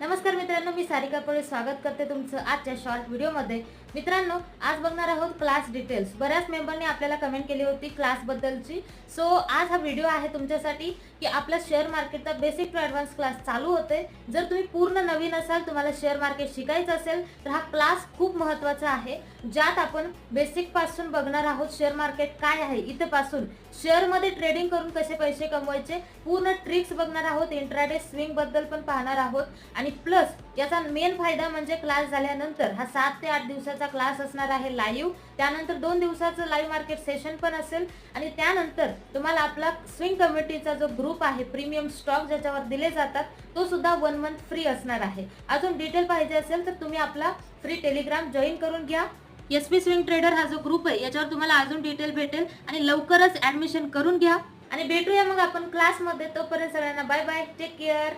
नमस्कार मित्रांनो, मी सारिका पळे स्वागत करते तुमचं आजच्या शॉर्ट व्हिडिओमध्ये। मित्रांनो, आज बघणार आहोत क्लास डिटेल्स। बऱ्याच मेंबरने आपल्याला कमेंट केली होती क्लास बद्दलची। सो आज हा व्हिडिओ आहे तुमच्यासाठी की आपला शेअर मार्केटचा बेसिक टू ॲडव्हान्स क्लास चालू होते। जर तुम्ही पूर्ण नवीन असाल, तुम्हाला शेअर मार्केट शिकायचं असेल तर हा क्लास खूप महत्त्वाचा आहे, ज्यात आपण बेसिक पासून बघणार आहोत शेअर मार्केट काय आहे इथे पासून शेअर मध्ये ट्रेडिंग करून कसे पैसे कमवायचे, पूर्ण ट्रिक्स बघणार आहोत। इंट्राडे स्विंग बद्दल पण पाहणार आहोत आणि प्लस याचा मेन फायदा म्हणजे क्लास झाल्यानंतर हा 7 ते 8 दिवसाचा क्लास असणार आहे लाईव्ह। त्यानंतर 2 दिवसाचं लाईव्ह मार्केट सेशन पण असेल आणि त्यानंतर तुम्हाला आपला स्विंग कमिटीचा जो ग्रुप आहे, प्रीमियम स्टॉक ज्याच्यावर दिले जातात, तो सुद्धा 1 मंथ फ्री असणार आहे। अजून डिटेल पाहिजे असेल तर तुम्ही आपला फ्री टेलिग्राम जॉईन करून घ्या। एसपी स्विंग ट्रेडर हा जो ग्रुप आहे याच्यावर तुम्हाला अजून डिटेल भेटेल आणि लवकरच ऍडमिशन करून घ्या आणि भेटूया मग आपण क्लासमध्ये। तोपर्यंत सगळ्यांना बाय बाय, टेक केअर।